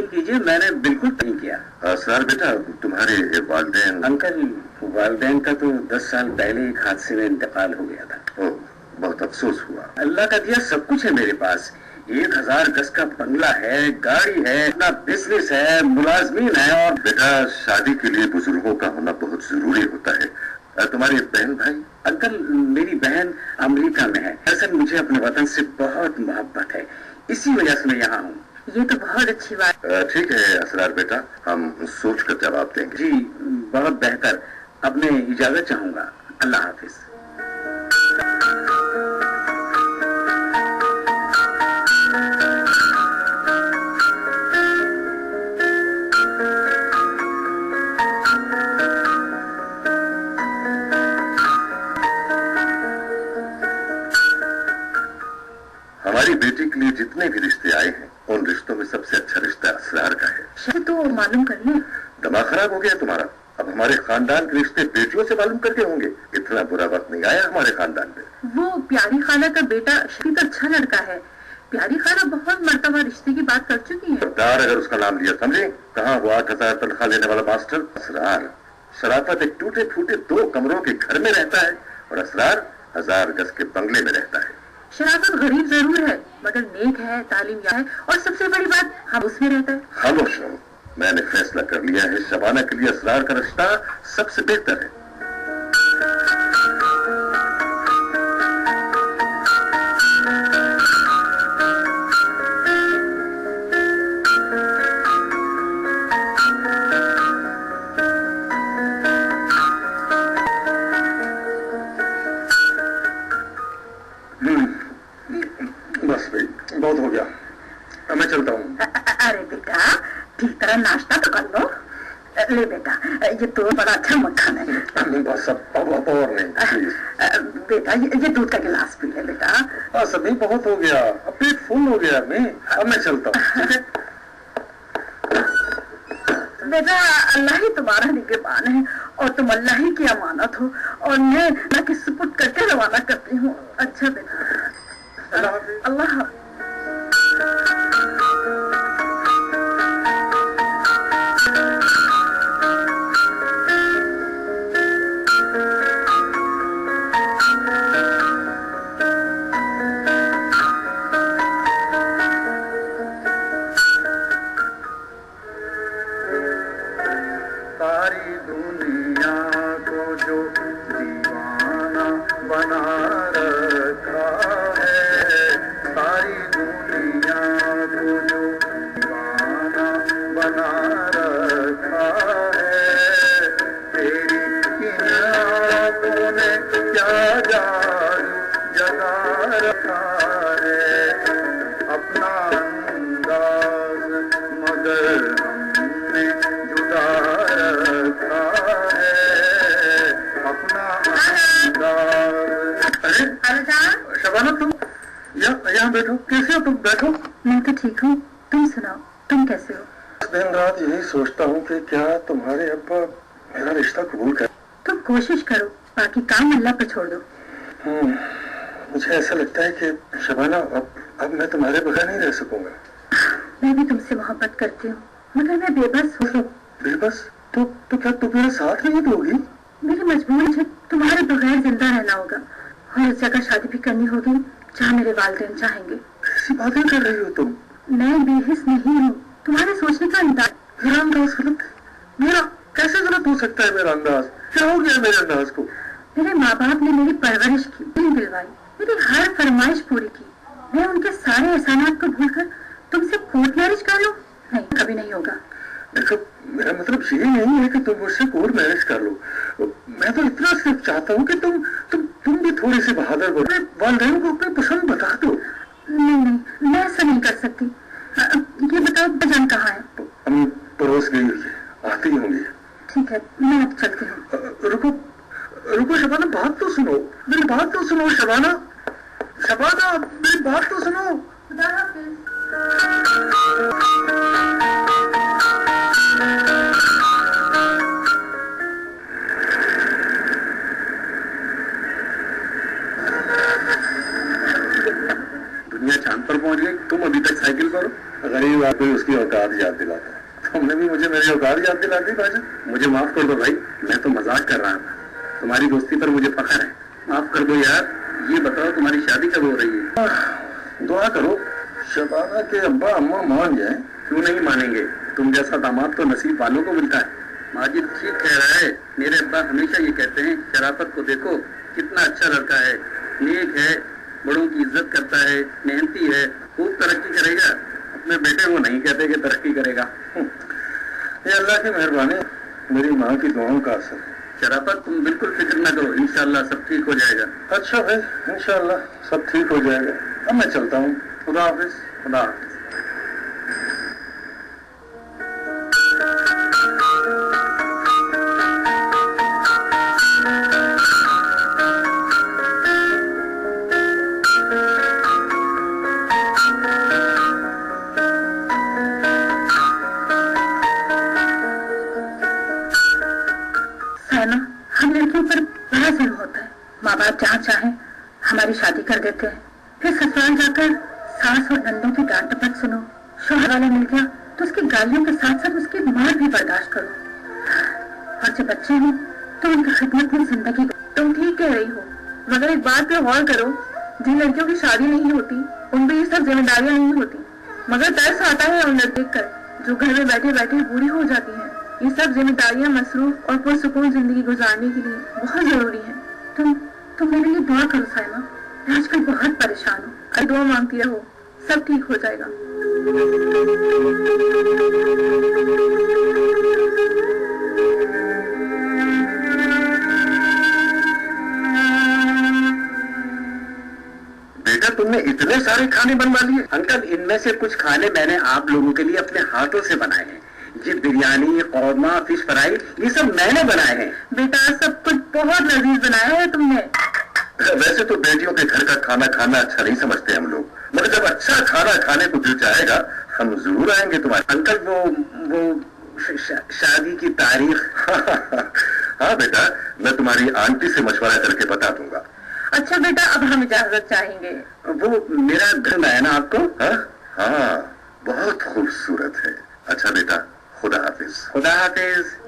कीजिए, मैंने बिल्कुल नहीं किया। सर बेटा, तुम्हारे वालिदैन? अंकल, वालिदैन का तो 10 साल पहले एक हादसे में इंतकाल हो गया था। ओह, बहुत अफसोस हुआ। अल्लाह का दिया सब कुछ है मेरे पास। 1000 गज का बंगला है, गाड़ी है, अपना बिजनेस है, मुलाजमीन है। और बेटा, शादी के लिए बुजुर्गों का होना बहुत जरूरी होता है। तुम्हारी बहन भाई? अंकल, मेरी बहन अमेरिका में है। दरअसल मुझे अपने वतन से बहुत मोहब्बत है, इसी वजह से मैं यहाँ हूँ। ये तो बहुत अच्छी बात। ठीक है असरार बेटा, हम सोच कर जवाब देंगे। जी, बहुत बेहतर। अब मैं इजाजत चाहूंगा। अल्लाह हाफिज। हमारी बेटी के लिए जितने भी रिश्ते आए हैं, उन रिश्तों में सबसे अच्छा रिश्ता असरार का है। शायद तो मालूम कर ले। दिमाग खराब हो गया तुम्हारा? अब हमारे खानदान के रिश्ते बेटियों से मालूम करके होंगे? इतना बुरा वक्त नहीं आया हमारे खानदान में। वो प्यारी खाला का बेटा शरीफ अच्छा लड़का है। प्यारी खाला बहुत मर्तबा रिश्ते की बात कर चुकी है। सरदार अगर उसका नाम लिया, समझे? कहाँ वो 8000 तनख्वाह लेने वाला मास्टर असरार। शराफत एक टूटे फूटे 2 कमरों के घर में रहता है और असरार 1000 गज के बंगले में रहता है। शराफत गरीब जरूर है, मगर नेक है, तालीम याफ्ता है, और सबसे बड़ी बात हम उसमें रहता है। खामोश रहो, मैंने फैसला कर लिया है, शबाना के लिए असरार का रिश्ता सबसे बेहतर है। बस भाई, बहुत हो गया, अब मैं चलता हूँ। अरे बेटा, ठीक तरह नाश्ता तो कर लो। ले बेटा, ये तो बड़ा अच्छा मक्खन है। बस अब और नहीं, प्लीज। बेटा, ये दूध का गिलास पी ले बेटा। बस अभी बहुत हो गया, अब पेट फुल हो गया। अब मैं चलता हूँ, ठीक है? बेटा, अल्लाह ही तुम्हारा निगहबान है और तुम अल्लाह ही की अमानत हो, और मैं अल्लाह के सुपुर्द करके रवाना करती हूँ। अच्छा बेटा, अल्लाह। सारी दुनिया को जो दीवाना बना रखा है, सारी दुनिया को जो दीवाना बना रखा है, तेरी इन आँखों ने क्या जादू जगा रखा है। अपना अंदाज मगर हमने जुदा रखा है, अपना अंदाज। अरे शबाना, तुम यहाँ बैठो। कैसे हो तुम? बैठो। मैं तो ठीक हूँ, तुम सुनाओ, तुम कैसे हो? दिन रात यही सोचता हूँ कि क्या तुम्हारे अब्बा मेरा रिश्ता कबूल कर। तुम कोशिश करो, बाकी काम अल्लाह पर छोड़ दो। मुझे ऐसा लगता है कि शबाना, अब मैं तुम्हारे बगैर नहीं रह सकूंगा। मैं भी तुमसे मोहब्बत करती हूँ, मगर मैं बेबस हूँ। बेबस? तो क्या तुम मेरा साथ नहीं दोगी? मेरी मजबूरी है, तुम्हारे बगैर जिंदा रहना होगा, और उस जगह शादी भी करनी होगी जहाँ मेरे वालिदैन चाहेंगे। कैसी बातें कर रही हो तुम? मैं बेहिस नहीं हूँ, तुम्हारे सोचने का अंदाज। मेरा अंदाज गलत है? मेरा कैसे गलत हो सकता है? मेरा अंदाज क्या हो गया? मेरे अंदाज को मेरे माँ बाप ने मेरी परवरिश की, दिल दिलवाई, मेरी हर फरमाइश पूरी की। मैं उनके सारे एहसानात को भूलकर तुमसे कोर्ट मैरिज कर लूं? नहीं, कभी नहीं होगा। देखो, मेरा मतलब ये नहीं है कि तुम मुझसे कोर्ट मैरिज कर लो। मैं तो इतना सिर्फ चाहता हूँ कि तुम भी थोड़ी सी बहादुर बनो, वालिदैन को अपनी पसंद बता दो। नहीं, मैं ऐसा नहीं कर सकती। ये बताओ, बजान कहाँ है? हम पड़ोस गई हुई है, आती होंगी। ठीक है, मैं अब चलती हूँ। रुको शबाना, बात तो सुनो, मेरी बात तो सुनो शबाना। शबाना, मेरी बात तो सुनो। खुदा हाफिज। दुनिया चांद पर पहुंच गई, तुम अभी तक साइकिल पर हो। غریب آدمی اس کی اوقات یاد دلاتا ہے، تم نے بھی مجھے میری اوقات یاد دلا دی بھائی۔ مجھے معاف کر دو بھائی، میں تو مذاق کر رہا تھا، تمہاری دوستی پر مجھے فخر ہے، معاف کر دو یار۔ یہ بتاؤ تمہاری شادی کب ہو رہی ہے؟ دعا کرو شبانہ کے ابا اماں مان جائیں۔ کیوں نہیں مانیں گے، تم جیسا داماد تو نصیب والوں کو ملتا ہے۔ ماجد ٹھیک کہہ رہا ہے، میرے ابا ہمیشہ یہ کہتے ہیں شرافت کو دیکھو کتنا اچھا لڑکا ہے، نیک ہے، بڑوں کی عزت کرتا ہے، محنتی ہے، خوب ترقی کرے گا۔ اپنے بیٹے کو نہیں کہتے کہ ترقی کرے گا۔ یہ اللہ کی مہربانی، میری ماں کی دعاؤں کا اثر ہے۔ شرافت تم بالکل فکر نہ کرو، انشاءاللہ سب ٹھیک ہو جائے گا۔ اچھا بھائی، انشاءاللہ سب ٹھیک ہو جائے گا۔ اب میں چلتا ہوں، خدا حافظ۔ خدا حافظ۔ ہم لڑکیوں پر بڑا ظلم ہوتا ہے، ماں باپ جہاں چاہیں ہماری شادی کر دیتے ہیں، پھر سسرال جا کر ساس اور نندوں کی ڈانٹ ٹپٹ سنو، شوہر والا مل گیا تو اس کی گالیوں کے ساتھ ساتھ اس کی مار بھی برداشت کرو، اور جب بچے ہوں تو ان کی خدمت میں زندگی۔ تم ٹھیک کہہ رہی ہو، مگر ایک بات پہ غور کرو، جن لڑکیوں کی شادی نہیں ہوتی ان پہ یہ سب ذمہ داریاں نہیں ہوتی، مگر ترس آتا ہے ان لڑکے کر جو گھر میں بیٹھے بیٹھے بوڑھی ہو جاتی ہیں۔ یہ سب ذمہ داریاں مصروف اور پرسکون زندگی گزارنے کے لیے بہت ضروری ہیں۔ تم میرے لیے دعا کرو سائمہ، میں آج کل بہت پریشان ہوں، اور دعا مانگتی رہو، سب ٹھیک ہو جائے گا۔ بیٹا تم نے اتنے سارے کھانے بنوا لیے؟ انکل ان میں سے کچھ کھانے میں نے آپ لوگوں کے لیے اپنے ہاتھوں سے بنائے ہیں، یہ بریانی، قورمہ، فش فرائی، یہ سب میں نے بنائے ہیں۔ بیٹا سب کچھ بہت لذیذ بنایا ہے تم نے۔ ویسے تو بیٹیوں کے گھر کا کھانا کھانا اچھا نہیں سمجھتے ہم لوگ، مگر جب اچھا کھانا کھانے کو دل چاہے گا ہم ضرور آئیں گے تمہارے۔ انکل وہ شادی کی تاریخ۔ ہاں بیٹا، میں تمہاری آنٹی سے مشورہ کر کے بتا دوں گا۔ اچھا بیٹا، اب ہم اجازت چاہیں گے۔ وہ میرا گھر ہے نا آپ کو؟ ہاں بہت خوبصورت ہے۔ اچھا بیٹا، خدا حافظ۔ خدا حافظ۔